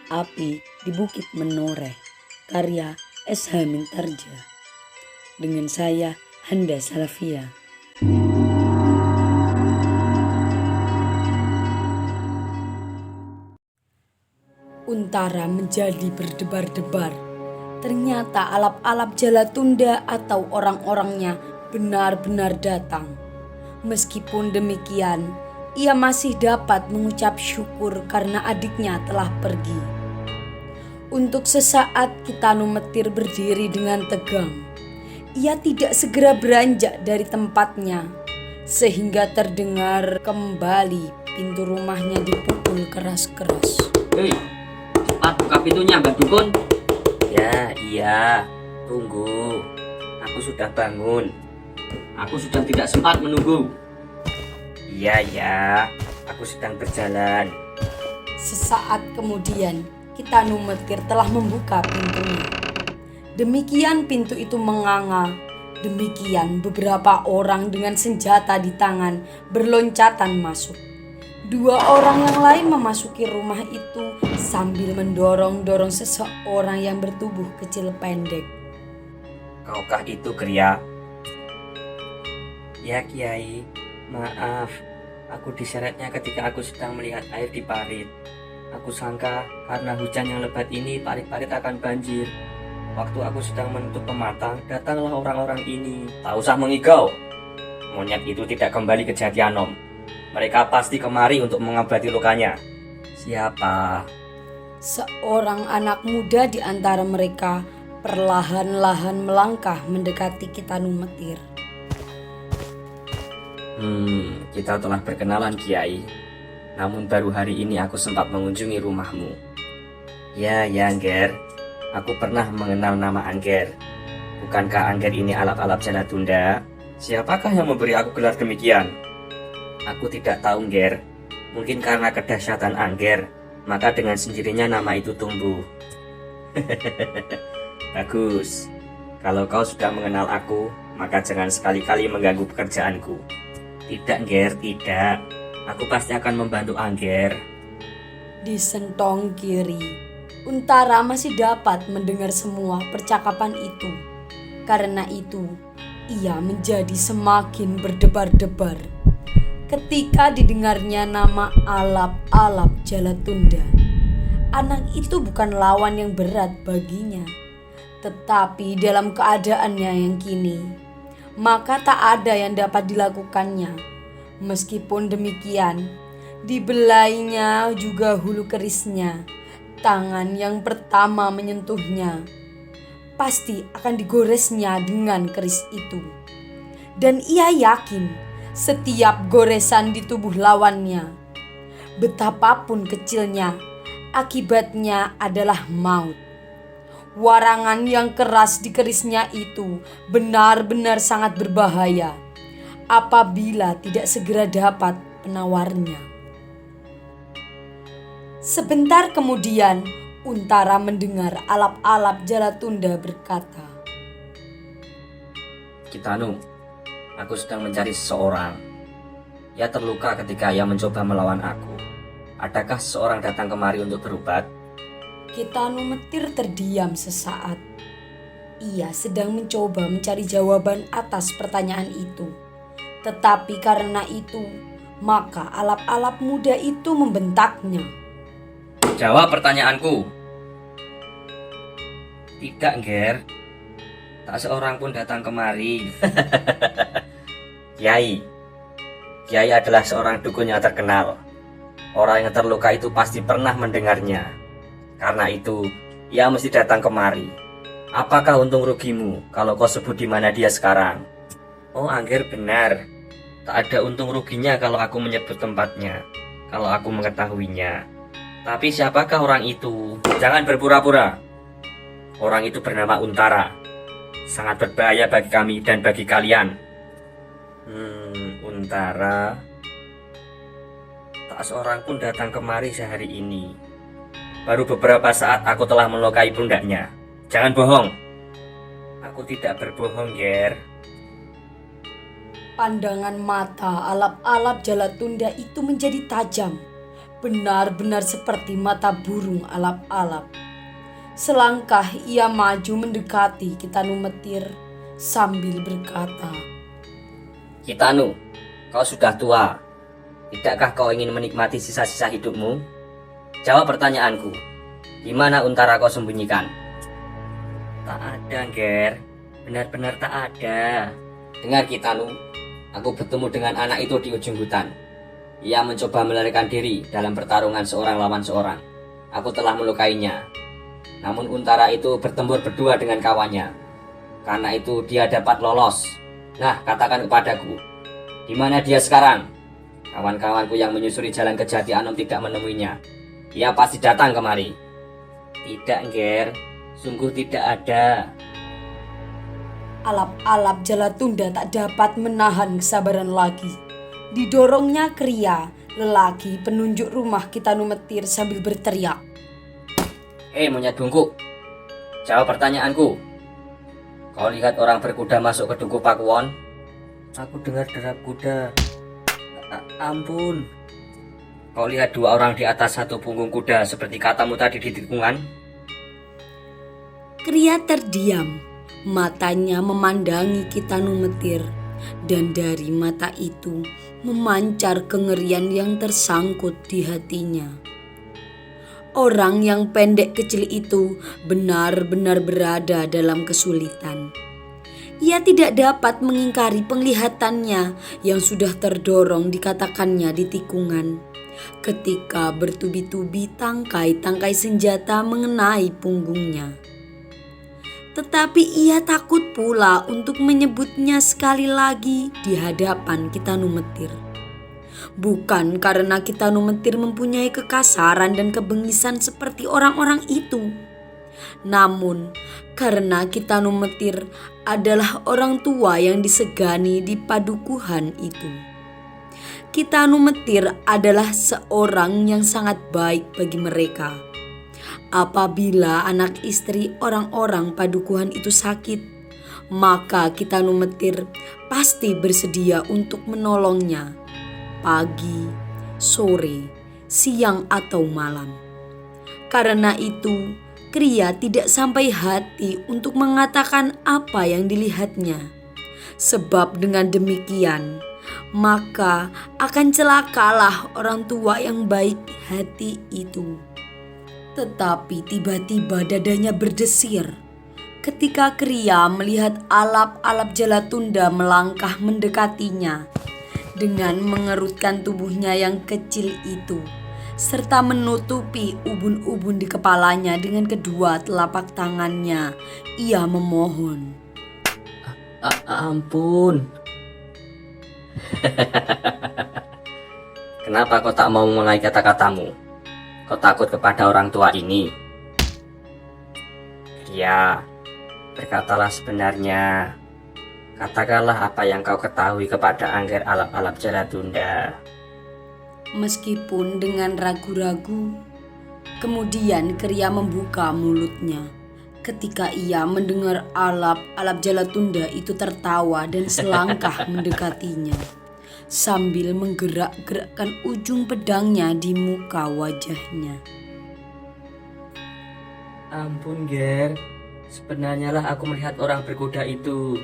Api di Bukit Menoreh, karya S.H. Mintarja. Dengan saya, Handa Salafia. Untara menjadi berdebar-debar. Ternyata alap-alap Jalatunda atau orang-orangnya benar-benar datang. Meskipun demikian, ia masih dapat mengucap syukur karena adiknya telah pergi. Untuk sesaat Kitanu Metir berdiri dengan tegang. Ia tidak segera beranjak dari tempatnya, sehingga terdengar kembali pintu rumahnya dipukul keras-keras. Hei, cepat buka pintunya, Mbak Dukun. Ya, iya. Tunggu. Aku sudah bangun. Aku sudah tidak sempat menunggu. Iya, ya. Aku sedang berjalan. Sesaat kemudian, Kitanu Metir telah membuka pintunya. Demikian pintu itu menganga. Demikian beberapa orang dengan senjata di tangan berloncatan masuk. Dua orang yang lain memasuki rumah itu sambil mendorong-dorong seseorang yang bertubuh kecil pendek. Kaukah itu, Gria? Ya, Kiai. Maaf. Aku diseretnya ketika aku sedang melihat air di parit. Aku sangka karena hujan yang lebat ini parit-parit akan banjir. Waktu aku sedang menutup pematang, datanglah orang-orang ini. Tak usah mengigau. Monyet itu tidak kembali ke Jatianom. Mereka pasti kemari untuk mengobati lukanya. Siapa? Seorang anak muda di antara mereka perlahan-lahan melangkah mendekati Kitanu Metir. Kita telah berkenalan, Kiai. Namun baru hari ini aku sempat mengunjungi rumahmu. Ya, Angger. Aku pernah mengenal nama Angger. Bukankah Angger ini alap-alap Jalatunda? Siapakah yang memberi aku gelar demikian? Aku tidak tahu, Angger. Mungkin karena kedahsyatan Angger, maka dengan sendirinya nama itu tumbuh. Bagus. Kalau kau sudah mengenal aku, maka jangan sekali-kali mengganggu pekerjaanku. Tidak, Angger, tidak. Aku pasti akan membantu Angger. Di sentong kiri, Untara masih dapat mendengar semua percakapan itu. Karena itu, ia menjadi semakin berdebar-debar ketika didengarnya nama alap-alap Jalatunda. Anak itu bukan lawan yang berat baginya, tetapi dalam keadaannya yang kini, maka tak ada yang dapat dilakukannya. Meskipun demikian, dibelainya juga hulu kerisnya. Tangan yang pertama menyentuhnya pasti akan digoresnya dengan keris itu. Dan ia yakin setiap goresan di tubuh lawannya, betapapun kecilnya, akibatnya adalah maut. Warangan yang keras di kerisnya itu benar-benar sangat berbahaya apabila tidak segera dapat penawarnya. Sebentar kemudian, Untara mendengar alap-alap Jalatunda berkata, Kitanu, aku sedang mencari seseorang. Ia terluka ketika ia mencoba melawan aku. Adakah seseorang datang kemari untuk berobat? Kitanu Metir terdiam sesaat. Ia sedang mencoba mencari jawaban atas pertanyaan itu. Tetapi karena itu, maka alap-alap muda itu membentaknya. Jawab pertanyaanku. Tidak, Nger. Tak seorang pun datang kemari. Kiai adalah seorang dukun yang terkenal. Orang yang terluka itu pasti pernah mendengarnya. Karena itu, ia mesti datang kemari. Apakah untung rugimu kalau kau sebut di mana dia sekarang? Oh, Angger benar. Tak ada untung ruginya kalau aku menyebut tempatnya, kalau aku mengetahuinya. Tapi siapakah orang itu? Jangan berpura-pura. Orang itu bernama Untara. Sangat berbahaya bagi kami dan bagi kalian. Untara. Tak seorang pun datang kemari sehari ini. Baru beberapa saat aku telah melukai pundaknya. Jangan bohong. Aku tidak berbohong, Ger. Pandangan mata alap-alap Jalatunda itu menjadi tajam. benar-benar seperti mata burung alap-alap. Selangkah ia maju mendekati Kitanu Metir sambil berkata, Kitanu, kau sudah tua. Tidakkah kau ingin menikmati sisa-sisa hidupmu? Jawab pertanyaanku. Di mana untara kau sembunyikan? Tak ada, Ger. Benar-benar tak ada. Dengar Kitanu, aku bertemu dengan anak itu di ujung hutan. Ia mencoba melarikan diri dalam pertarungan seorang lawan seorang. Aku telah melukainya. Namun untara itu bertempur berdua dengan kawannya. Karena itu dia dapat lolos. Nah, katakan kepadaku, di mana dia sekarang? Kawan-kawanku yang menyusuri jalan ke Jati Anom tidak menemuinya. Ia pasti datang kemari. Tidak, Ger. Sungguh tidak ada. Alap-alap Jalatunda tak dapat menahan kesabaran lagi. Didorongnya Kriya, lelaki penunjuk rumah Kitanu Metir sambil berteriak. Hei monyet bungkuk, jawab pertanyaanku. Kau lihat orang berkuda masuk ke Dukuh Pakuwon? Aku dengar derap kuda. Ampun. Kau lihat dua orang di atas satu punggung kuda seperti katamu tadi di tikungan? Kriya terdiam, matanya memandangi Kitanu Metir, dan dari mata itu memancar kengerian yang tersangkut di hatinya. Orang yang pendek kecil itu benar-benar berada dalam kesulitan. Ia tidak dapat mengingkari penglihatannya yang sudah terdorong dikatakannya di tikungan. Ketika bertubi-tubi tangkai-tangkai senjata mengenai punggungnya. Tetapi ia takut pula untuk menyebutnya sekali lagi di hadapan Kitanu Metir. Bukan karena Kitanu Metir mempunyai kekasaran dan kebengisan seperti orang-orang itu. Namun karena Kitanu Metir adalah orang tua yang disegani di padukuhan itu. Kitanu Metir adalah seorang yang sangat baik bagi mereka. Apabila anak istri orang-orang padukuhan itu sakit, maka Kitanu Metir pasti bersedia untuk menolongnya. Pagi, sore, siang atau malam. Karena itu, Kriya tidak sampai hati untuk mengatakan apa yang dilihatnya. Sebab dengan demikian, maka akan celakalah orang tua yang baik hati itu. Tetapi tiba-tiba dadanya berdesir ketika Kriya melihat alap-alap Jalatunda melangkah mendekatinya dengan mengerutkan tubuhnya yang kecil itu, serta menutupi ubun-ubun di kepalanya dengan kedua telapak tangannya. Ia memohon, Ampun. Kenapa kau tak mau mengulangi kata-katamu? Kau takut kepada orang tua ini? Ya, berkatalah sebenarnya. Katakanlah apa yang kau ketahui kepada Angger alap-alap Jalatunda. Meskipun dengan ragu-ragu, kemudian Kriya membuka mulutnya. Ketika ia mendengar alap-alap Jalatunda itu tertawa dan selangkah mendekatinya, sambil menggerak-gerakkan ujung pedangnya di muka wajahnya. Ampun, Ger. Sebenarnya lah aku melihat orang berkuda itu.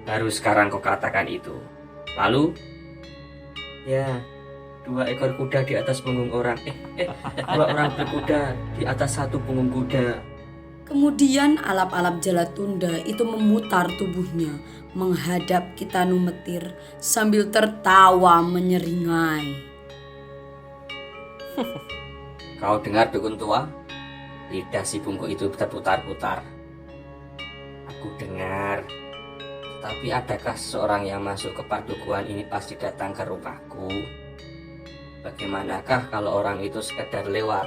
Baru sekarang kau katakan itu. Lalu? Ya, 2 ekor kuda di atas punggung orang. 2 orang berkuda di atas 1 punggung kuda. Kemudian alap-alap Jalatunda itu memutar tubuhnya menghadap Kitanu Metir sambil tertawa menyeringai. Kau dengar, dukun tua? Lidah si bungkuk itu terputar-putar. Aku dengar. Tapi adakah seorang yang masuk ke padukuhan ini pasti datang ke rumahku? Bagaimanakah kalau orang itu sekedar lewat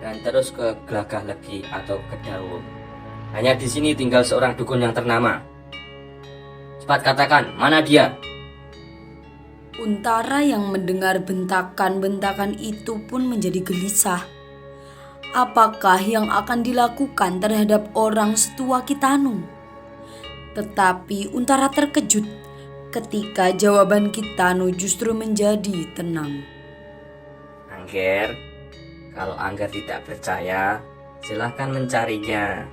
dan terus ke Gelagah Legi atau ke Daun? Hanya di sini tinggal seorang dukun yang ternama. Cepat katakan, mana dia? Untara yang mendengar bentakan-bentakan itu pun menjadi gelisah. Apakah yang akan dilakukan terhadap orang setua Kitanu? Tetapi Untara terkejut ketika jawaban Kitano justru menjadi tenang. Angger, kalau Angger tidak percaya, silahkan mencarinya.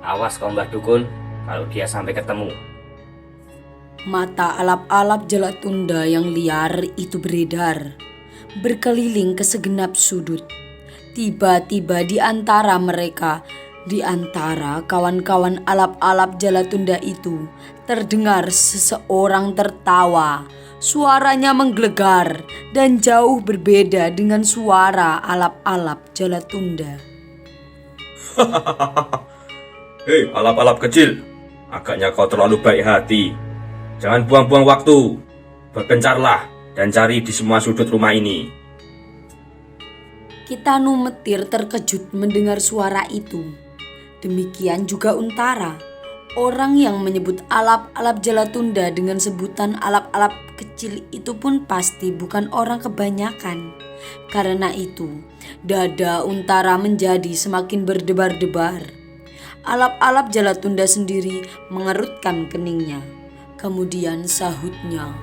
Awas kau Mbah Dukun, kalau dia sampai ketemu. Mata alap-alap Jalatunda yang liar itu beredar, berkeliling ke segenap sudut. Tiba-tiba di antara mereka, di antara kawan-kawan alap-alap Jalatunda itu, terdengar seseorang tertawa. Suaranya menggelegar dan jauh berbeda dengan suara alap-alap Jalatunda. Hei, alap-alap kecil, agaknya kau terlalu baik hati. Jangan buang-buang waktu. Berkencarlah dan cari di semua sudut rumah ini. Kitano Metir terkejut mendengar suara itu. Demikian juga Untara. Orang yang menyebut alap-alap Jalatunda dengan sebutan alap-alap kecil itu pun pasti bukan orang kebanyakan. Karena itu, dada Untara menjadi semakin berdebar-debar. Alap-alap Jalatunda sendiri mengerutkan keningnya. Kemudian sahutnya.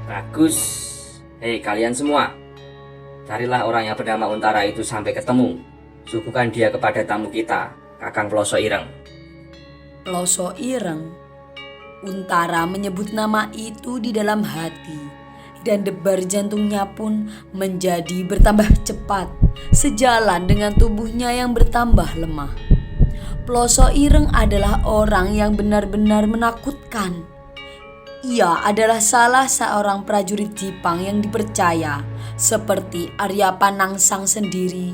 Bagus. Hei kalian semua, carilah orang yang bernama Untara itu sampai ketemu. Suguhkan dia kepada tamu kita, Kakang Ploso Ireng. Ploso Ireng. Untara menyebut nama itu di dalam hati, dan debar jantungnya pun menjadi bertambah cepat, sejalan dengan tubuhnya yang bertambah lemah. Ploso Ireng adalah orang yang benar-benar menakutkan. Ia adalah salah seorang prajurit Jipang yang dipercaya, seperti Arya Panangsang sendiri.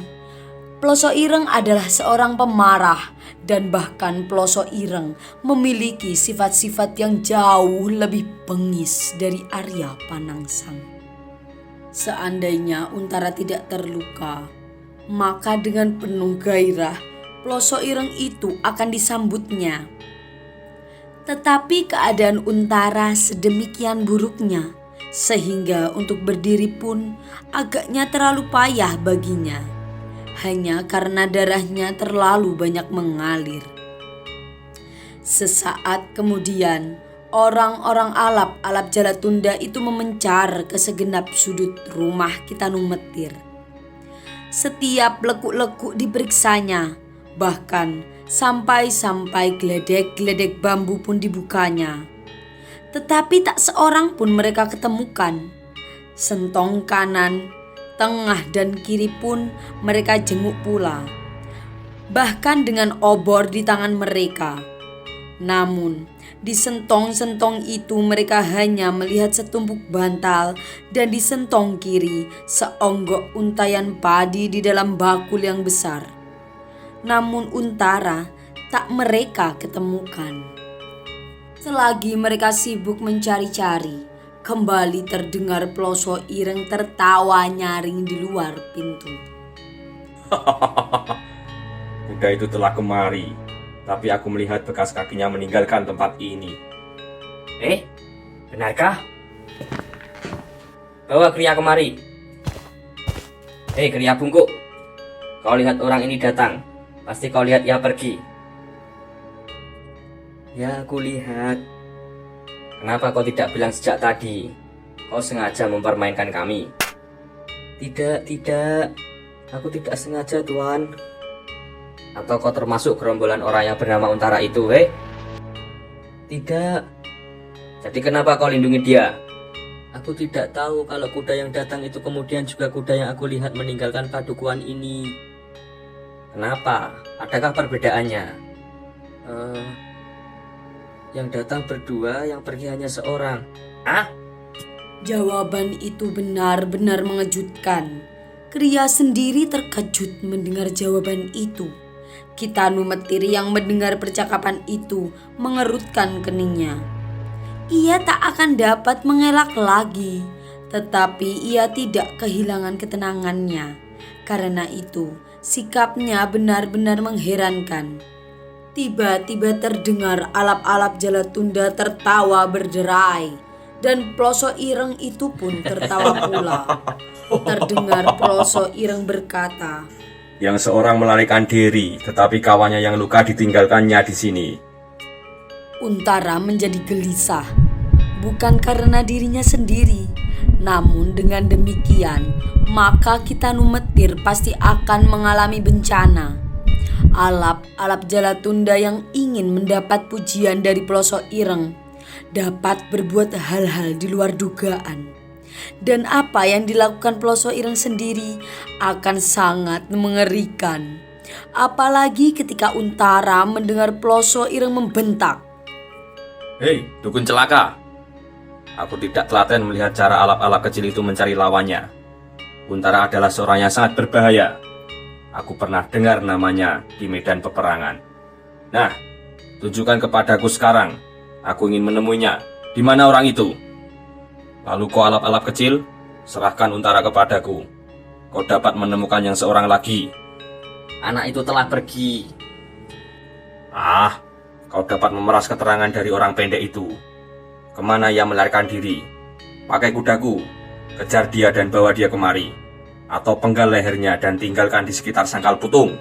Ploso Ireng adalah seorang pemarah, dan bahkan Ploso Ireng memiliki sifat-sifat yang jauh lebih bengis dari Arya Panangsang. Seandainya Untara tidak terluka, maka dengan penuh gairah Ploso Ireng itu akan disambutnya. Tetapi keadaan Untara sedemikian buruknya, sehingga untuk berdiri pun agaknya terlalu payah baginya, hanya karena darahnya terlalu banyak mengalir. Sesaat kemudian, orang-orang alap-alap Jalatunda itu memencar ke segenap sudut rumah Kitano Metir. Setiap lekuk-lekuk diperiksanya, bahkan sampai-sampai geledek-geledek bambu pun dibukanya. Tetapi tak seorang pun mereka ketemukan. Sentong kanan, tengah dan kiri pun mereka jenguk pula, bahkan dengan obor di tangan mereka. Namun di sentong-sentong itu mereka hanya melihat setumpuk bantal, dan di sentong kiri seonggok untayan padi di dalam bakul yang besar. Namun Untara tak mereka ketemukan. Selagi mereka sibuk mencari-cari, kembali terdengar Ploso Ireng tertawa nyaring di luar pintu. Kuda itu telah kemari, tapi aku melihat bekas kakinya meninggalkan tempat ini. Benarkah? Bawa Kriya kemari. Hei Kriya Bungkuk, kau lihat orang ini datang. Pasti kau lihat ia pergi. Ya, aku lihat. Kenapa kau tidak bilang sejak tadi? Kau sengaja mempermainkan kami. Tidak. Aku tidak sengaja, Tuan. Atau kau termasuk gerombolan orang yang bernama Untara itu, Tidak. Jadi kenapa kau lindungi dia? Aku tidak tahu kalau kuda yang datang itu kemudian juga kuda yang aku lihat meninggalkan padukuhan ini. Kenapa? Adakah perbedaannya? Yang datang berdua, yang pergi hanya seorang. Jawaban itu benar-benar mengejutkan. Kriya sendiri terkejut mendengar jawaban itu. Kitano Metir yang mendengar percakapan itu mengerutkan keningnya. Ia tak akan dapat mengelak lagi, tetapi ia tidak kehilangan ketenangannya. Karena itu, sikapnya benar-benar mengherankan. Tiba-tiba terdengar alap-alap Jalatunda tertawa berderai, dan Ploso Ireng itu pun tertawa pula. Terdengar Ploso Ireng berkata, Yang seorang melarikan diri, tetapi kawannya yang luka ditinggalkannya di sini. Untara menjadi gelisah. bukan karena dirinya sendiri. Namun dengan demikian, maka Kita Numetir pasti akan mengalami bencana. Alap-alap Jalatunda yang ingin mendapat pujian dari pelosok ireng dapat berbuat hal-hal di luar dugaan. Dan apa yang dilakukan pelosok ireng sendiri akan sangat mengerikan. Apalagi ketika Untara mendengar pelosok ireng membentak. Hei, dukun celaka. Aku tidak telaten melihat cara alap-alap kecil itu mencari lawannya. Untara adalah seorang yang sangat berbahaya. Aku pernah dengar namanya di medan peperangan. Nah, tunjukkan kepadaku sekarang. Aku ingin menemuinya. Di mana orang itu? Lalu kau alap-alap kecil, serahkan Untara kepadaku. Kau dapat menemukan yang seorang lagi. Anak itu telah pergi. Kau dapat memeras keterangan dari orang pendek itu. Kemana ia melarikan diri? Pakai kudaku, kejar dia dan bawa dia kemari. Atau penggal lehernya dan tinggalkan di sekitar Sangkal Putung.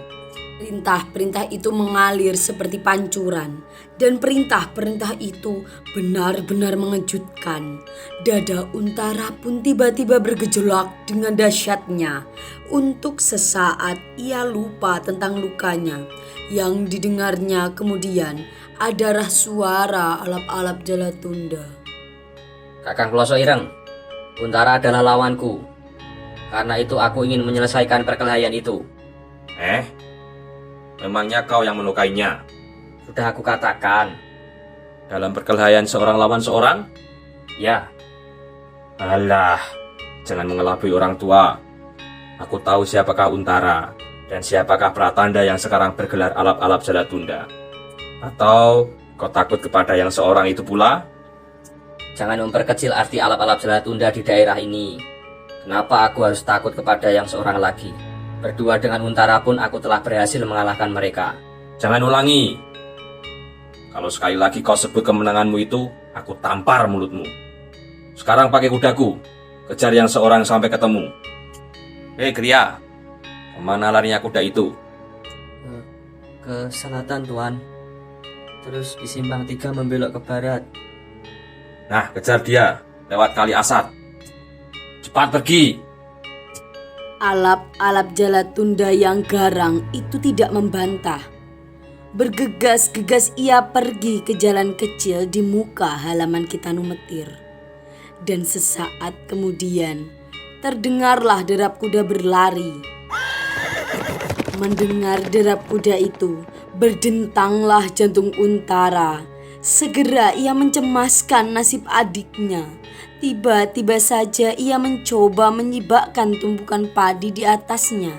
Perintah-perintah itu mengalir seperti pancuran, dan perintah-perintah itu benar-benar mengejutkan. Dada Untara pun tiba-tiba bergejolak dengan dahsyatnya. Untuk sesaat ia lupa tentang lukanya. Yang didengarnya kemudian adalah suara alap-alap Jalatunda. Kakang Pelosok Ireng, Untara adalah lawanku. Karena itu aku ingin menyelesaikan perkelahian itu. Memangnya kau yang melukainya? Sudah aku katakan. Dalam perkelahian seorang lawan seorang? Ya, Alah, jangan mengelabui orang tua. Aku tahu siapakah Untara dan siapakah Pratanda yang sekarang bergelar alap-alap Jalatunda. Atau kau takut kepada yang seorang itu pula? jangan memperkecil arti alap-alap Jalatunda di daerah ini. Kenapa aku harus takut kepada yang seorang lagi? Berdua dengan Untara pun aku telah berhasil mengalahkan mereka. Jangan ulangi. Kalau sekali lagi kau sebut kemenanganmu itu, aku tampar mulutmu. Sekarang pakai kudaku, kejar yang seorang sampai ketemu. Hei Kriya, kemana larinya kuda itu? Ke selatan, Tuan. Terus di simpang 3 membelok ke barat. Nah, kejar dia lewat Kali Asad. Cepat pergi. Alap-alap Jalatunda yang garang itu tidak membantah. Bergegas-gegas ia pergi ke jalan kecil di muka halaman Kita Numetir. Dan sesaat kemudian terdengarlah derap kuda berlari. Mendengar derap kuda itu, berdentanglah jantung Untara. Segera ia mencemaskan nasib adiknya. Tiba-tiba saja ia mencoba menyibakkan tumpukan padi di atasnya.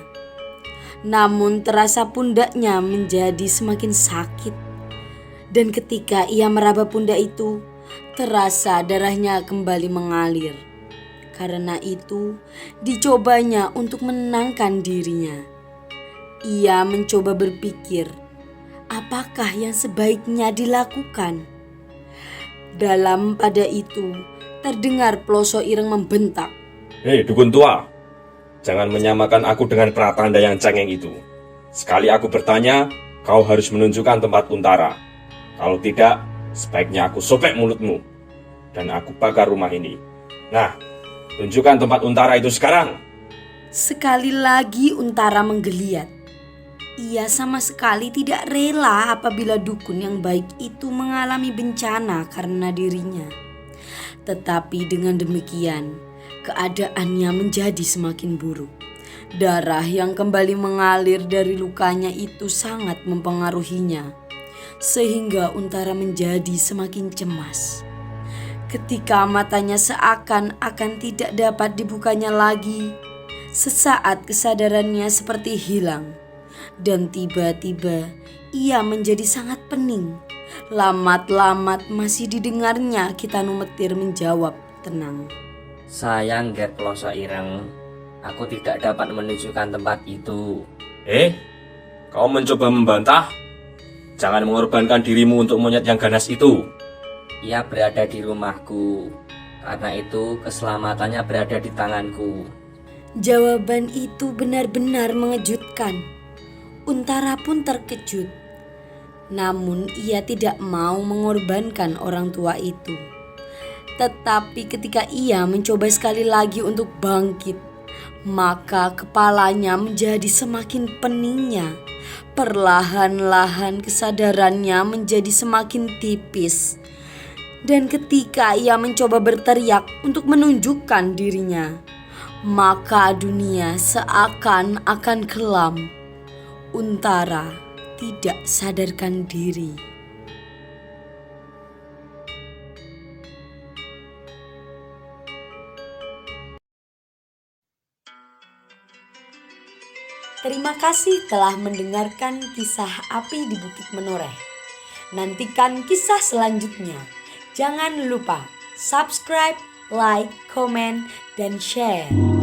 Namun terasa pundaknya menjadi semakin sakit. Dan ketika ia meraba pundak itu, terasa darahnya kembali mengalir. Karena itu, dicobanya untuk menenangkan dirinya. Ia mencoba berpikir, apakah yang sebaiknya dilakukan? Dalam pada itu, terdengar Pelosok Ireng membentak. Hei dukun tua, jangan menyamakan aku dengan Pratanda yang cengeng itu. Sekali aku bertanya, kau harus menunjukkan tempat Untara. Kalau tidak, sebaiknya aku sobek mulutmu dan aku bakar rumah ini. Nah, tunjukkan tempat Untara itu sekarang. Sekali lagi Untara menggeliat. Ia sama sekali tidak rela apabila dukun yang baik itu mengalami bencana karena dirinya. Tetapi dengan demikian, keadaannya menjadi semakin buruk. Darah yang kembali mengalir dari lukanya itu sangat mempengaruhinya, sehingga Untara menjadi semakin cemas. Ketika matanya seakan-akan tidak dapat dibukanya lagi, sesaat kesadarannya seperti hilang. Dan tiba-tiba ia menjadi sangat pening. Lamat-lamat masih didengarnya Kita Numetir menjawab tenang. Sayang, Ger Pelosok Ireng, aku tidak dapat menunjukkan tempat itu. Kau mencoba membantah? Jangan mengorbankan dirimu untuk monyet yang ganas itu. Ia berada di rumahku. Karena itu keselamatannya berada di tanganku. Jawaban itu benar-benar mengejutkan. Untara pun terkejut. Namun ia tidak mau mengorbankan orang tua itu. Tetapi ketika ia mencoba sekali lagi untuk bangkit, maka kepalanya menjadi semakin peningnya. Perlahan-lahan kesadarannya menjadi semakin tipis. Dan ketika ia mencoba berteriak untuk menunjukkan dirinya, maka dunia seakan-akan kelam. Untara tidak sadarkan diri. Terima kasih telah mendengarkan kisah Api di Bukit Menoreh. Nantikan kisah selanjutnya. Jangan lupa subscribe, like, komen, dan share.